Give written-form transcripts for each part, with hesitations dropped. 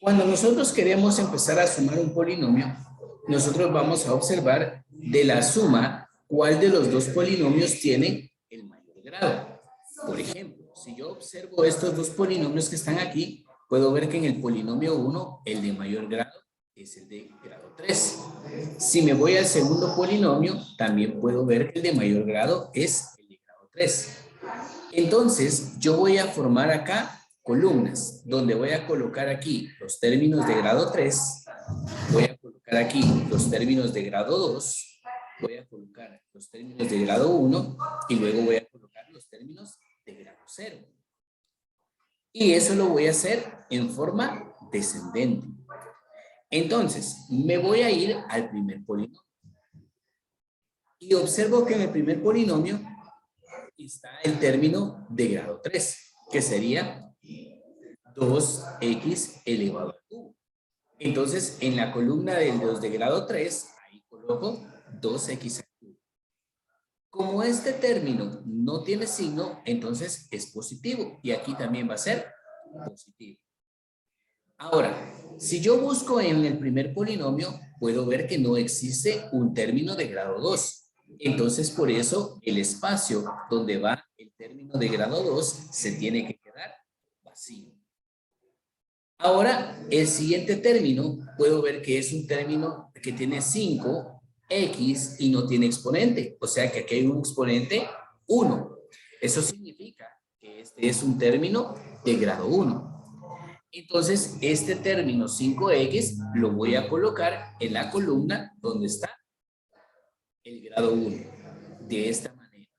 Cuando nosotros queremos empezar a sumar un polinomio, nosotros vamos a observar de la suma cuál de los dos polinomios tiene el mayor grado. Por ejemplo, si yo observo estos dos polinomios que están aquí, puedo ver que en el polinomio 1, el de mayor grado es el de grado 3. Si me voy al segundo polinomio, también puedo ver que el de mayor grado es el de grado 3. Entonces, yo voy a formar acá columnas, donde voy a colocar aquí los términos de grado 3, voy a colocar aquí los términos de grado 2, voy a colocar los términos de grado 1 y luego voy a colocar los términos de grado 0. Y eso lo voy a hacer en forma descendente. Entonces, me voy a ir al primer polinomio. Y observo que en el primer polinomio está el término de grado 3, que sería 2x elevado al cubo. Entonces, en la columna de los de grado 3, ahí coloco 2x al cubo. Como este término no tiene signo, entonces es positivo. Y aquí también va a ser positivo. Ahora, si yo busco en el primer polinomio, puedo ver que no existe un término de grado 2. Entonces, por eso, el espacio donde va el término de grado 2 se tiene que quedar vacío. Ahora, el siguiente término, puedo ver que es un término que tiene 5x y no tiene exponente. O sea que aquí hay un exponente 1. Eso significa que este es un término de grado 1. Entonces, este término 5x lo voy a colocar en la columna donde está el grado 1. De esta manera.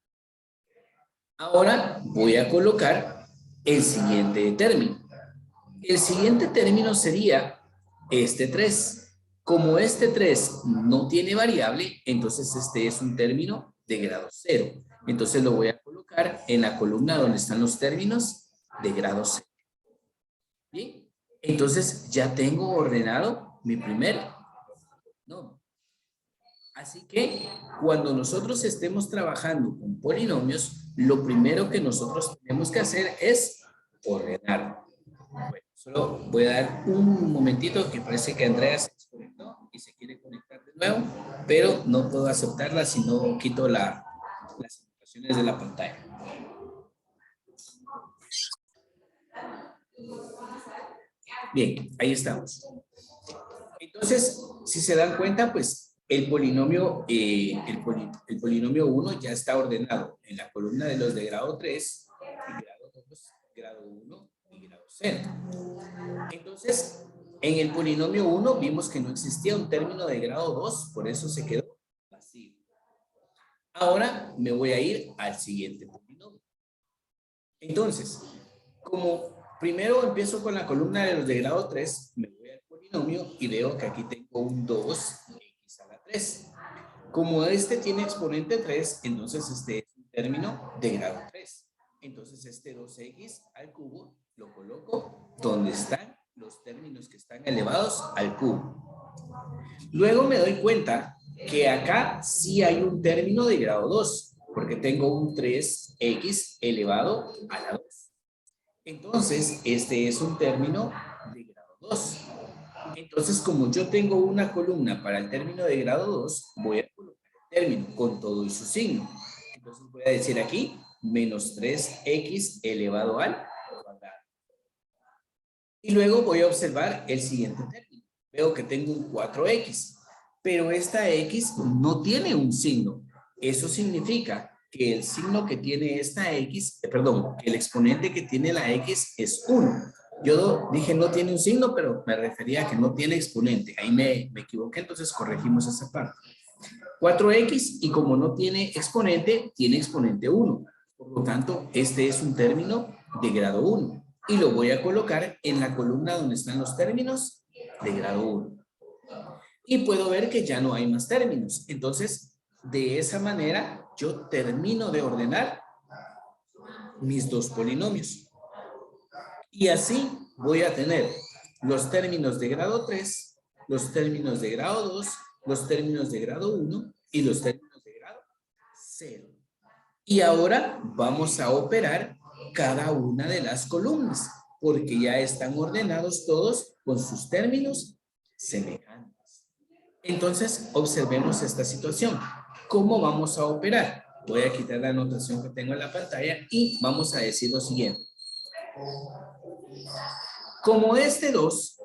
Ahora voy a colocar el siguiente término. El siguiente término sería este 3. Como este 3 no tiene variable, entonces este es un término de grado 0. Entonces lo voy a colocar en la columna donde están los términos de grado 0. Bien, entonces ya tengo ordenado mi primer nodo. Así que cuando nosotros estemos trabajando con polinomios, lo primero que nosotros tenemos que hacer es ordenar. Bueno, solo voy a dar un momentito que parece que Andrea se desconectó y se quiere conectar de nuevo, pero no puedo aceptarla si no quito las indicaciones de la pantalla. Bien, ahí estamos. Entonces, si se dan cuenta, pues el polinomio 1 ya está ordenado en la columna de los de grado 3, grado 2, grado 1 y grado 0. Entonces, en el polinomio 1 vimos que no existía un término de grado 2, por eso se quedó vacío. Ahora me voy a ir al siguiente polinomio. Entonces, como primero empiezo con la columna de los de grado 3, me voy al polinomio y veo que aquí tengo un 2x a la 3. Como este tiene exponente 3, entonces este es un término de grado 3. Entonces este 2x al cubo lo coloco donde están los términos que están elevados al cubo. Luego me doy cuenta que acá sí hay un término de grado 2, porque tengo un 3x elevado a la 2. Entonces, este es un término de grado 2. Entonces, como yo tengo una columna para el término de grado 2, voy a colocar el término con todo y su signo. Entonces voy a decir aquí, menos 3x elevado al cuadrado. Y luego voy a observar el siguiente término. Veo que tengo un 4x, pero esta x no tiene un signo. Eso significa que el signo que tiene esta x, perdón, que el exponente que tiene la x es 1. Yo dije no tiene un signo, pero me refería a que no tiene exponente. Ahí me equivoqué, entonces corregimos esa parte. 4x y como no tiene exponente 1. Por lo tanto, este es un término de grado 1. Y lo voy a colocar en la columna donde están los términos de grado 1. Y puedo ver que ya no hay más términos. Entonces, de esa manera, yo termino de ordenar mis dos polinomios. Y así voy a tener los términos de grado 3, los términos de grado 2, los términos de grado 1 y los términos de grado 0. Y ahora vamos a operar cada una de las columnas. porque ya están ordenados todos con sus términos semejantes. Entonces, observemos esta situación. ¿Cómo vamos a operar? Voy a quitar la anotación que tengo en la pantalla y vamos a decir lo siguiente. Como este 2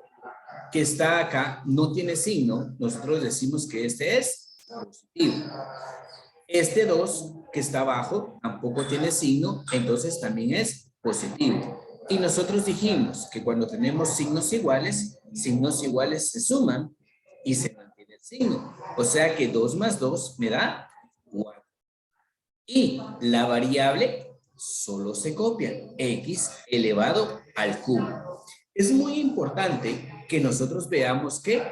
que está acá no tiene signo, nosotros decimos que este es positivo. Este 2 que está abajo tampoco tiene signo, entonces también es positivo. Y nosotros dijimos que cuando tenemos signos iguales se suman y se mantiene el signo. O sea que 2 más 2 me da 4. Y la variable solo se copia, x elevado al cubo. Es muy importante que nosotros veamos que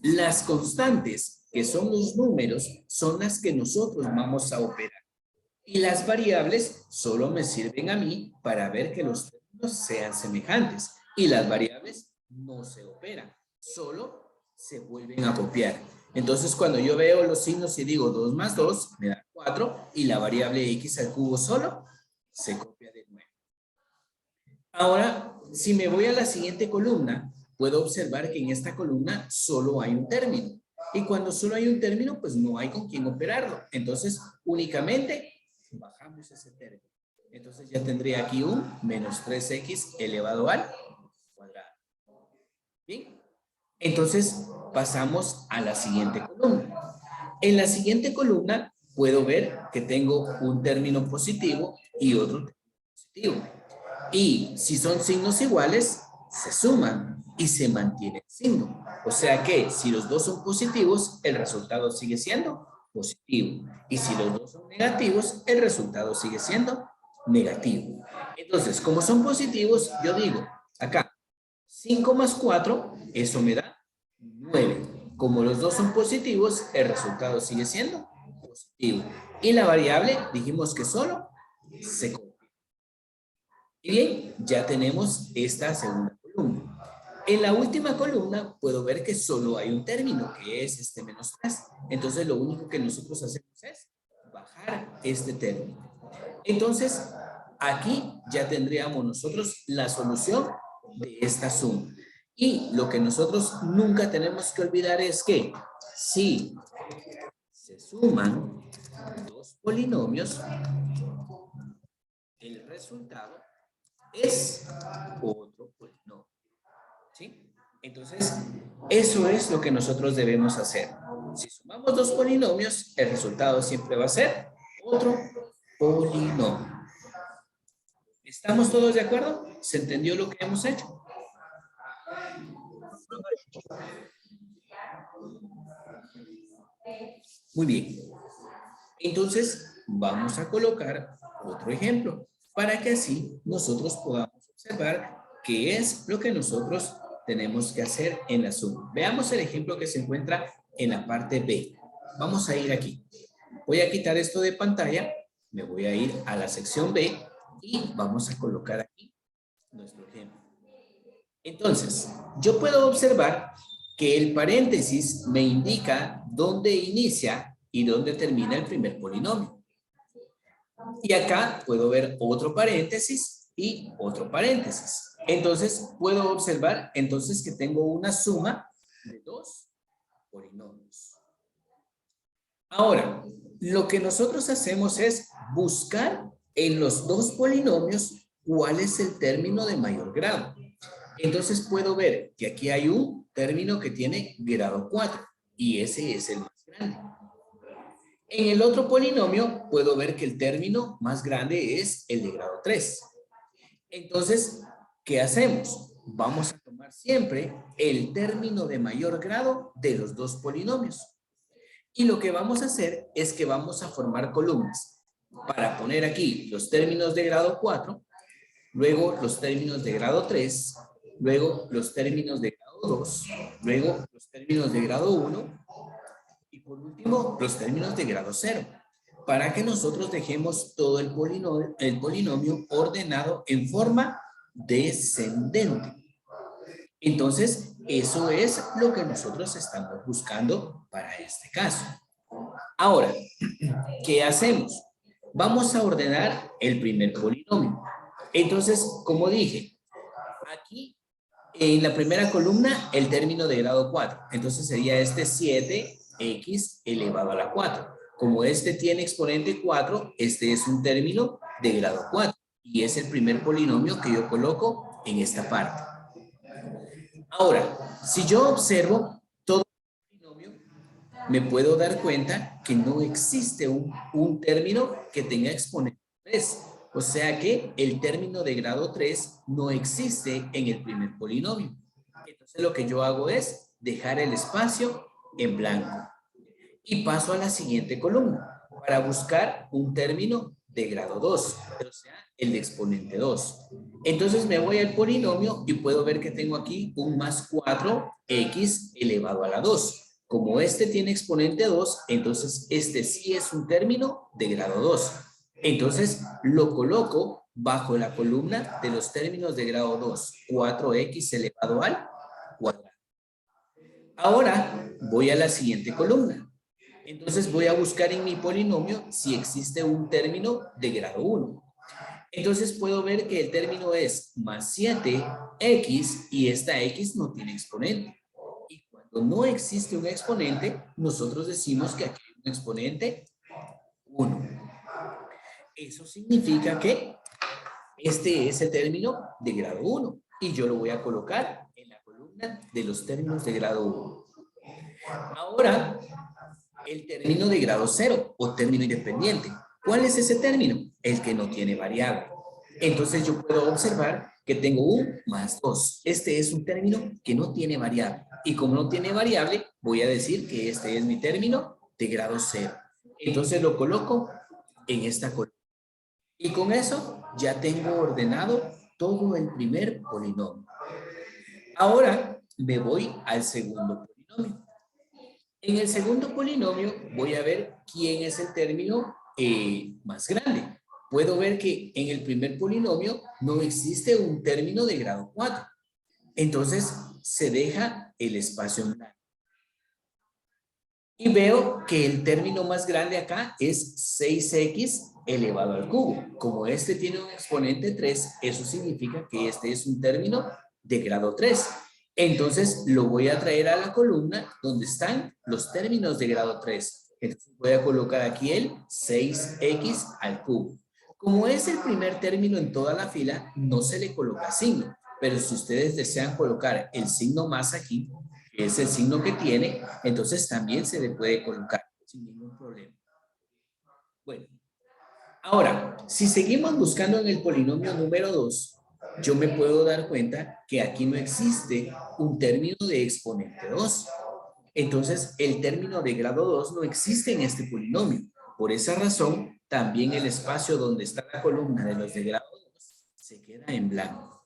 las constantes, que son los números, son las que nosotros vamos a operar. Y las variables solo me sirven a mí para ver que los términos sean semejantes. Y las variables no se operan, solo se vuelven a copiar. Entonces, cuando yo veo los signos y digo 2 más 2, me da 4, y la variable x al cubo solo se copia de nuevo. Ahora, si me voy a la siguiente columna, puedo observar que en esta columna solo hay un término. Y cuando solo hay un término, pues no hay con quién operarlo. Entonces, únicamente bajamos ese término. Entonces ya tendría aquí un menos 3x elevado al cuadrado. ¿Bien? Entonces, pasamos a la siguiente columna. En la siguiente columna puedo ver que tengo un término positivo y otro término positivo. Y si son signos iguales, se suman y se mantiene el signo. O sea que si los dos son positivos, el resultado sigue siendo positivo. Y si los dos son negativos, el resultado sigue siendo negativo. Entonces, como son positivos, yo digo, acá, 5 más 4, eso me da 9. Como los dos son positivos, el resultado sigue siendo positivo. Y la variable, dijimos que solo se copia. Y bien, ya tenemos esta segunda columna. En la última columna puedo ver que solo hay un término, que es este menos 3. Entonces, lo único que nosotros hacemos es bajar este término. Entonces, aquí ya tendríamos nosotros la solución de esta suma. Y lo que nosotros nunca tenemos que olvidar es que si se suman dos polinomios, el resultado es otro polinomio. ¿Sí? Entonces, eso es lo que nosotros debemos hacer. Si sumamos dos polinomios, el resultado siempre va a ser otro polinomio. ¿Estamos todos de acuerdo? ¿Se entendió lo que hemos hecho? Muy bien. Entonces, vamos a colocar otro ejemplo para que así nosotros podamos observar qué es lo que nosotros tenemos que hacer en la suma. Veamos el ejemplo que se encuentra en la parte B. Vamos a ir aquí. Voy a quitar esto de pantalla, me voy a ir a la sección B y vamos a colocar aquí nuestro ejemplo. Entonces, yo puedo observar que el paréntesis me indica dónde inicia y dónde termina el primer polinomio. Y acá puedo ver otro paréntesis y otro paréntesis. Entonces, puedo observar entonces que tengo una suma de dos polinomios. Ahora, lo que nosotros hacemos es buscar en los dos polinomios cuál es el término de mayor grado. Entonces puedo ver que aquí hay un término que tiene grado 4 y ese es el más grande. En el otro polinomio puedo ver que el término más grande es el de grado 3. Entonces, ¿qué hacemos? Vamos a tomar siempre el término de mayor grado de los dos polinomios. Y lo que vamos a hacer es que vamos a formar columnas para poner aquí los términos de grado 4, luego los términos de grado 3, luego los términos de grado 2, luego los términos de grado 1 y por último los términos de grado 0, para que nosotros dejemos todo el polinomio ordenado en forma descendente. Entonces, eso es lo que nosotros estamos buscando para este caso. Ahora, ¿qué hacemos? Vamos a ordenar el primer polinomio. Entonces, como dije, aquí en la primera columna el término de grado 4. Entonces sería este 7x elevado a la 4. Como este tiene exponente 4, este es un término de grado 4. Y es el primer polinomio que yo coloco en esta parte. Ahora, si yo observo todo el polinomio, me puedo dar cuenta que no existe un término que tenga exponente 3. O sea que el término de grado 3 no existe en el primer polinomio. Entonces lo que yo hago es dejar el espacio en blanco. Y paso a la siguiente columna para buscar un término de grado 2, o sea, el de exponente 2. Entonces me voy al polinomio y puedo ver que tengo aquí un más 4x elevado a la 2. Como este tiene exponente 2, entonces este sí es un término de grado 2. Entonces lo coloco bajo la columna de los términos de grado 2, 4x elevado al cuadrado. Ahora voy a la siguiente columna. Entonces voy a buscar en mi polinomio si existe un término de grado 1. Entonces puedo ver que el término es más 7x y esta x no tiene exponente. Y cuando no existe un exponente, nosotros decimos que aquí hay un exponente 1. Eso significa que este es el término de grado 1 y yo lo voy a colocar en la columna de los términos de grado 1. Ahora, el término de grado 0 o término independiente. ¿Cuál es ese término? El que no tiene variable. Entonces yo puedo observar que tengo un más 2. Este es un término que no tiene variable. Y como no tiene variable, voy a decir que este es mi término de grado 0. Entonces lo coloco en esta columna. Y con eso ya tengo ordenado todo el primer polinomio. Ahora me voy al segundo polinomio. En el segundo polinomio voy a ver quién es el término más grande. Puedo ver que en el primer polinomio no existe un término de grado 4. Entonces se deja el espacio en blanco. Y veo que el término más grande acá es 6x elevado al cubo. Como este tiene un exponente 3, eso significa que este es un término de grado 3. Entonces lo voy a traer a la columna donde están los términos de grado 3. Entonces voy a colocar aquí el 6x al cubo. Como es el primer término en toda la fila, no se le coloca signo. Pero si ustedes desean colocar el signo más aquí, que es el signo que tiene, entonces también se le puede colocar sin ningún problema. Bueno, ahora, si seguimos buscando en el polinomio número 2, yo me puedo dar cuenta que aquí no existe un término de exponente 2. Entonces, el término de grado 2 no existe en este polinomio. Por esa razón, también el espacio donde está la columna de los de grado 2 se queda en blanco.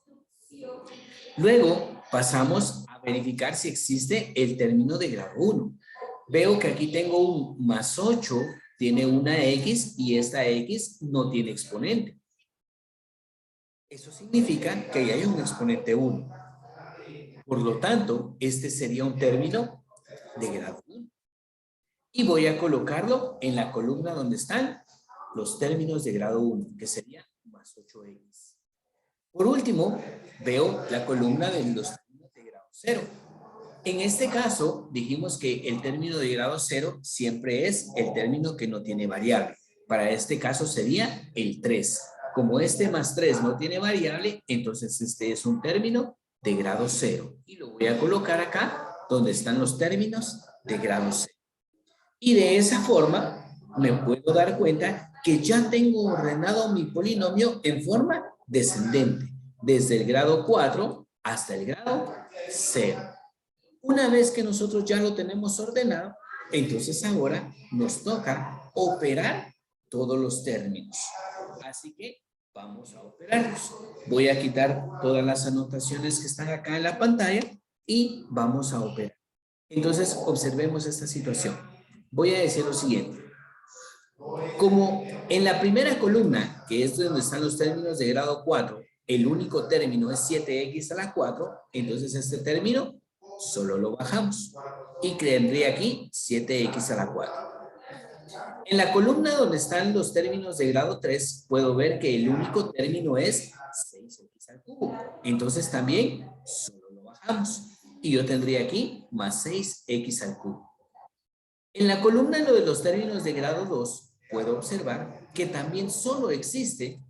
Luego pasamos a verificar si existe el término de grado 1. Veo que aquí tengo un más 8, tiene una x y esta x no tiene exponente. Eso significa que ahí hay un exponente 1. Por lo tanto, este sería un término de grado 1. Y voy a colocarlo en la columna donde están los términos de grado 1, que sería más 8x. Por último, veo la columna de los términos de grado 0. En este caso, dijimos que el término de grado 0 siempre es el término que no tiene variable. Para este caso sería el 3. Como este más 3 no tiene variable, entonces este es un término de grado 0. Y lo voy a colocar acá, donde están los términos de grado 0. Y de esa forma, me puedo dar cuenta que ya tengo ordenado mi polinomio en forma descendente, desde el grado 4 hasta el grado 0. Una vez que nosotros ya lo tenemos ordenado, entonces ahora nos toca operar todos los términos. Así que vamos a operarlos. Voy a quitar todas las anotaciones que están acá en la pantalla y vamos a operar. Entonces observemos esta situación. Voy a decir lo siguiente. Como en la primera columna, que es donde están los términos de grado 4, el único término es 7x a la 4, entonces este término solo lo bajamos. Y tendría aquí 7x a la 4. En la columna donde están los términos de grado 3, puedo ver que el único término es 6x al cubo. Entonces también solo lo bajamos. Y yo tendría aquí más 6x al cubo. En la columna de los términos de grado 2, puedo observar que también solo existe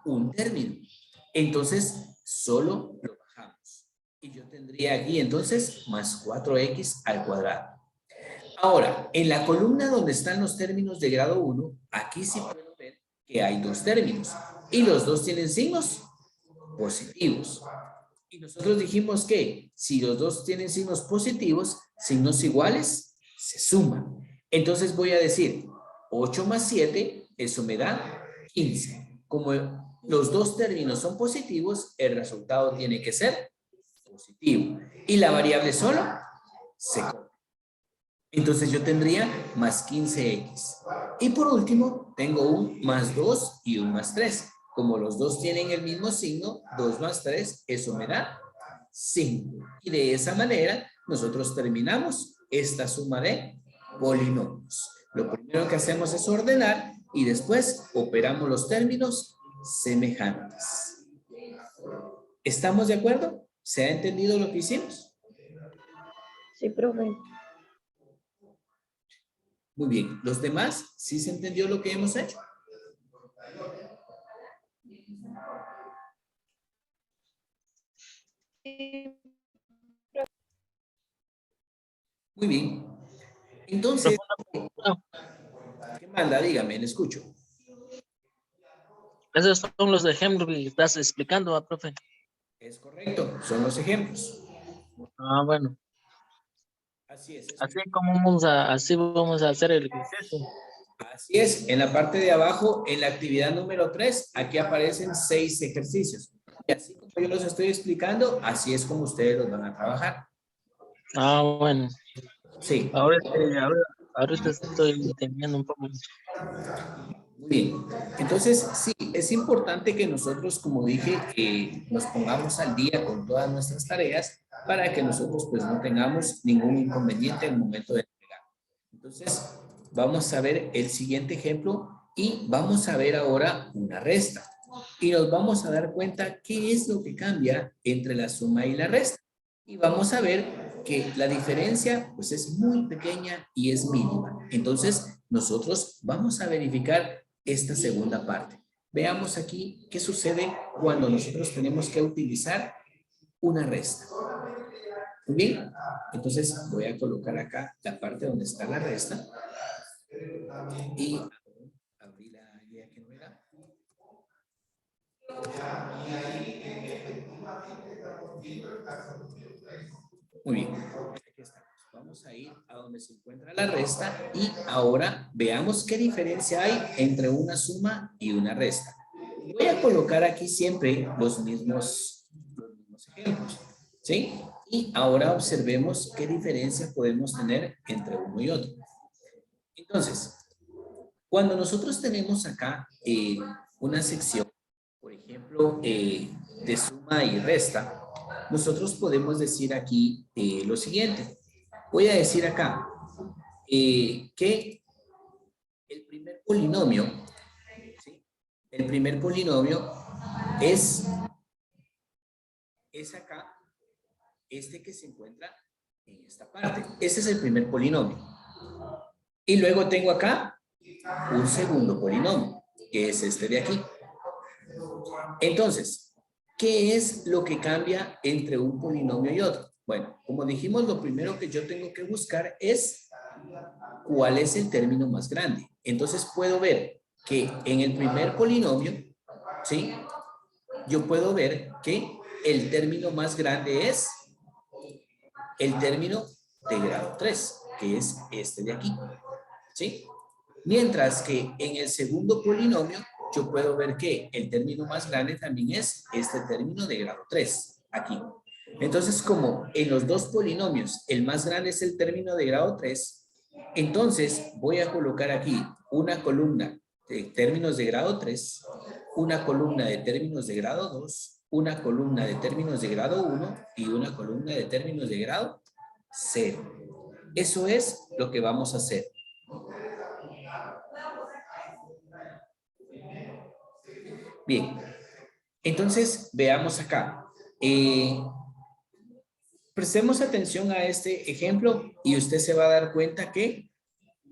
un término. Entonces, solo lo bajamos. Y yo tendría aquí entonces más 4x al cuadrado. Ahora, en la columna donde están los términos de grado 1, aquí sí puedo ver que hay dos términos. Y los dos tienen signos positivos. Y nosotros dijimos que si los dos tienen signos positivos, signos iguales, se suman. Entonces voy a decir 8 más 7, eso me da 15. Como los dos términos son positivos, el resultado tiene que ser positivo. Y la variable solo se corta. Entonces yo tendría más 15x. Y por último, tengo un más 2 y un más 3. Como los dos tienen el mismo signo, 2 más 3, eso me da 5. Y de esa manera, nosotros terminamos esta suma de polinomios. Lo primero que hacemos es ordenar y después operamos los términos semejantes. ¿Estamos de acuerdo? ¿Se ha entendido lo que hicimos? Sí, profe. Muy bien. ¿Los demás sí se entendió lo que hemos hecho? Muy bien. Entonces, ¿qué manda? Dígame, le escucho. Esos son los ejemplos que estás explicando, ¿va, profe? Es correcto, son los ejemplos. Ah, bueno. Así es. Así vamos a hacer el ejercicio. Así es, en la parte de abajo, en la actividad número 3, aquí aparecen 6 ejercicios. Y así como yo los estoy explicando, así es como ustedes los van a trabajar. Ah, bueno. Sí, Ahorita estoy entendiendo un poco. muy bien. Entonces, sí, es importante que nosotros, como dije, nos pongamos al día con todas nuestras tareas para que nosotros pues no tengamos ningún inconveniente en el momento de entregar. Entonces, vamos a ver el siguiente ejemplo y vamos a ver ahora una resta. Y nos vamos a dar cuenta qué es lo que cambia entre la suma y la resta. Y vamos a ver que la diferencia pues es muy pequeña y es mínima. Entonces, nosotros vamos a verificar esta segunda parte. Veamos aquí qué sucede cuando nosotros tenemos que utilizar una resta. Muy bien, entonces voy a colocar acá la parte donde está la resta y abrir la idea que no era. Muy bien, aquí estamos. Vamos a ir a donde se encuentra la resta y ahora veamos qué diferencia hay entre una suma y una resta. Voy a colocar aquí siempre los mismos ejemplos, ¿sí? Y ahora observemos qué diferencia podemos tener entre uno y otro. Entonces, cuando nosotros tenemos acá una sección, por ejemplo, de suma y resta, nosotros podemos decir aquí lo siguiente. Voy a decir acá que el primer polinomio, ¿sí? El primer polinomio es acá, este que se encuentra en esta parte. Ese es el primer polinomio. Y luego tengo acá un segundo polinomio, que es este de aquí. Entonces, ¿qué es lo que cambia entre un polinomio y otro? Bueno, como dijimos, lo primero que yo tengo que buscar es cuál es el término más grande. Entonces puedo ver que en el primer polinomio, ¿sí? Yo puedo ver que el término más grande es el término de grado 3, que es este de aquí, ¿sí? Mientras que en el segundo polinomio yo puedo ver que el término más grande también es este término de grado 3, aquí. Entonces, como en los dos polinomios el más grande es el término de grado 3, entonces voy a colocar aquí una columna de términos de grado 3, una columna de términos de grado 2, una columna de términos de grado 1 y una columna de términos de grado 0. Eso es lo que vamos a hacer. Bien, entonces veamos acá. Prestemos atención a este ejemplo y usted se va a dar cuenta que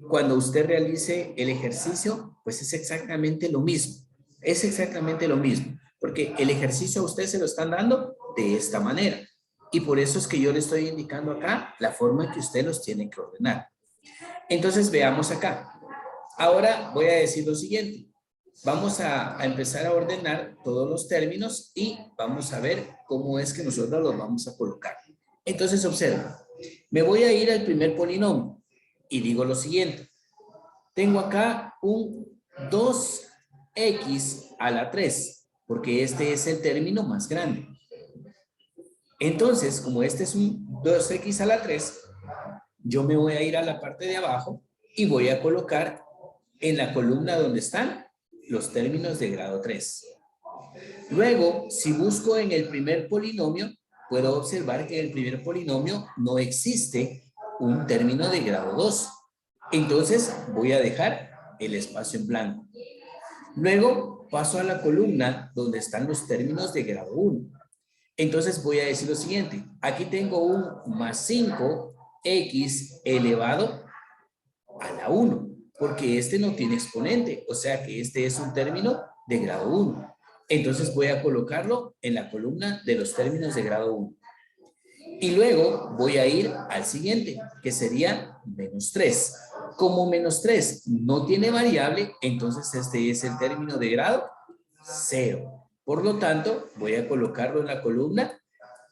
cuando usted realice el ejercicio, pues es exactamente lo mismo. Es exactamente lo mismo, porque el ejercicio a usted se lo están dando de esta manera. Y por eso es que yo le estoy indicando acá la forma en que usted los tiene que ordenar. Entonces veamos acá. Ahora voy a decir lo siguiente. Vamos a empezar a ordenar todos los términos y vamos a ver cómo es que nosotros los vamos a colocar. Entonces observa. Me voy a ir al primer polinomio y digo lo siguiente. Tengo acá un 2x a la 3, porque este es el término más grande. Entonces, como este es un 2x a la 3, yo me voy a ir a la parte de abajo y voy a colocar en la columna donde están los términos de grado 3. Luego, si busco en el primer polinomio, puedo observar que en el primer polinomio no existe un término de grado 2. Entonces, voy a dejar el espacio en blanco. Luego, paso a la columna donde están los términos de grado 1. Entonces, voy a decir lo siguiente. Aquí tengo un más 5x elevado a la 1, porque este no tiene exponente, o sea que este es un término de grado 1. Entonces voy a colocarlo en la columna de los términos de grado 1. Y luego voy a ir al siguiente, que sería menos 3. Como menos 3 no tiene variable, entonces este es el término de grado 0. Por lo tanto, voy a colocarlo en la columna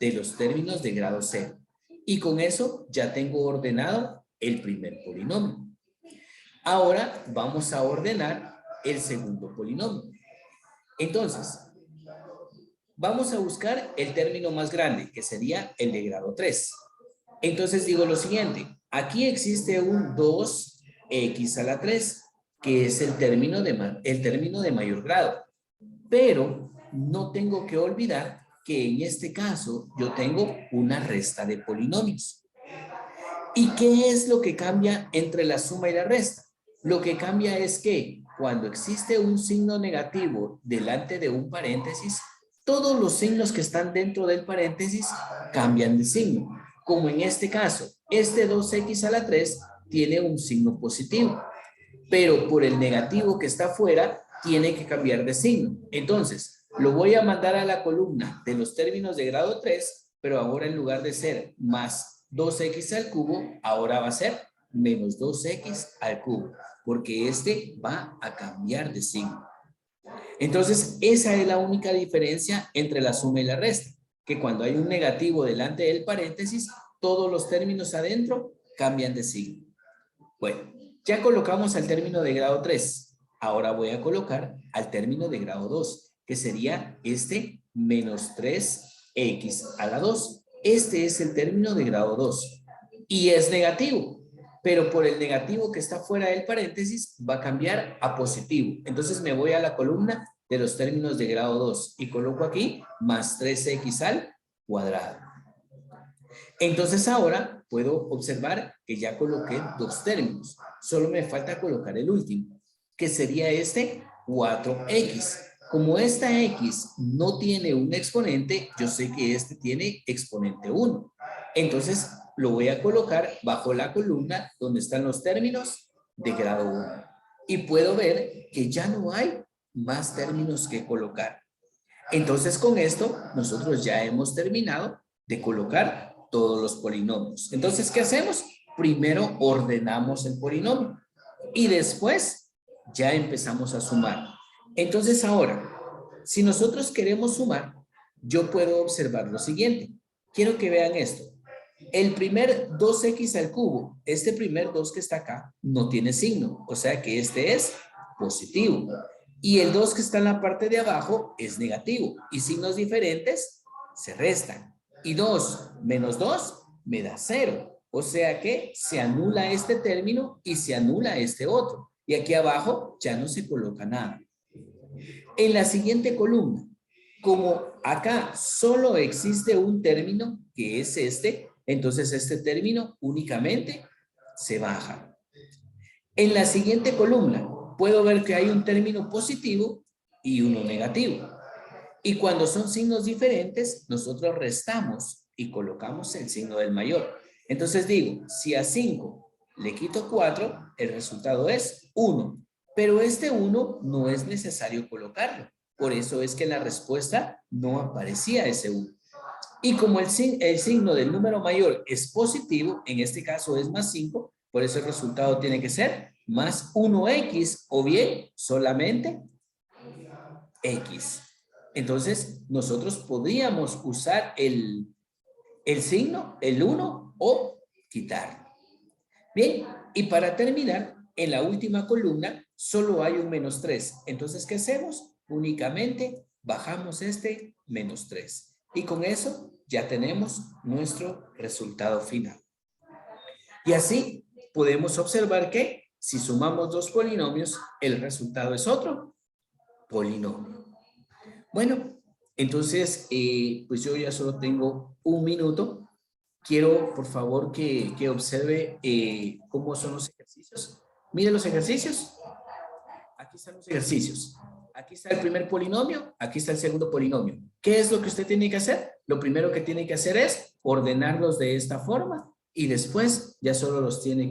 de los términos de grado 0. Y con eso ya tengo ordenado el primer polinomio. Ahora vamos a ordenar el segundo polinomio. Entonces, vamos a buscar el término más grande, que sería el de grado 3. Entonces digo lo siguiente, aquí existe un 2x a la 3, que es el término de mayor grado. Pero no tengo que olvidar que en este caso yo tengo una resta de polinomios. ¿Y qué es lo que cambia entre la suma y la resta? Lo que cambia es que cuando existe un signo negativo delante de un paréntesis, todos los signos que están dentro del paréntesis cambian de signo. Como en este caso, este 2x a la 3 tiene un signo positivo, pero por el negativo que está afuera tiene que cambiar de signo. Entonces, lo voy a mandar a la columna de los términos de grado 3, pero ahora en lugar de ser más 2x al cubo, ahora va a ser menos 2x al cubo, porque este va a cambiar de signo. Entonces, esa es la única diferencia entre la suma y la resta, que cuando hay un negativo delante del paréntesis, todos los términos adentro cambian de signo. Bueno, ya colocamos al término de grado 3. Ahora voy a colocar al término de grado 2, que sería este menos 3x a la 2. Este es el término de grado 2 y es negativo, pero por el negativo que está fuera del paréntesis va a cambiar a positivo. Entonces me voy a la columna de los términos de grado 2 y coloco aquí más 3x al cuadrado. Entonces ahora puedo observar que ya coloqué dos términos. Solo me falta colocar el último, que sería este 4x. Como esta x no tiene un exponente, yo sé que este tiene exponente 1. Entonces lo voy a colocar bajo la columna donde están los términos de grado 1. Y puedo ver que ya no hay más términos que colocar. Entonces con esto nosotros ya hemos terminado de colocar todos los polinomios. Entonces, ¿qué hacemos? Primero ordenamos el polinomio y después ya empezamos a sumar. Entonces ahora, si nosotros queremos sumar, yo puedo observar lo siguiente. Quiero que vean esto. El primer 2x al cubo, este primer 2 que está acá, no tiene signo. O sea que este es positivo. Y el 2 que está en la parte de abajo es negativo. Y signos diferentes se restan. Y 2 menos 2 me da 0. O sea que se anula este término y se anula este otro. Y aquí abajo ya no se coloca nada. En la siguiente columna, como acá solo existe un término, que es este, entonces este término únicamente se baja. En la siguiente columna, puedo ver que hay un término positivo y uno negativo. Y cuando son signos diferentes, nosotros restamos y colocamos el signo del mayor. Entonces digo, si a 5 le quito 4, el resultado es 1. Pero este 1 no es necesario colocarlo. Por eso es que en la respuesta no aparecía ese 1. Y como el signo del número mayor es positivo, en este caso es más 5, por eso el resultado tiene que ser más 1x o bien solamente x. Entonces, nosotros podríamos usar el signo, el 1 o quitarlo. Bien, y para terminar, en la última columna solo hay un menos 3. Entonces, ¿qué hacemos? Únicamente bajamos este menos 3. Y con eso ya tenemos nuestro resultado final. Y así podemos observar que si sumamos dos polinomios, el resultado es otro polinomio. Bueno, entonces, pues yo ya solo tengo un minuto. Quiero, por favor, que observe cómo son los ejercicios. Miren los ejercicios. Aquí están los ejercicios. Aquí está el primer polinomio, aquí está el segundo polinomio. ¿Qué es lo que usted tiene que hacer? Lo primero que tiene que hacer es ordenarlos de esta forma y después ya solo los tiene que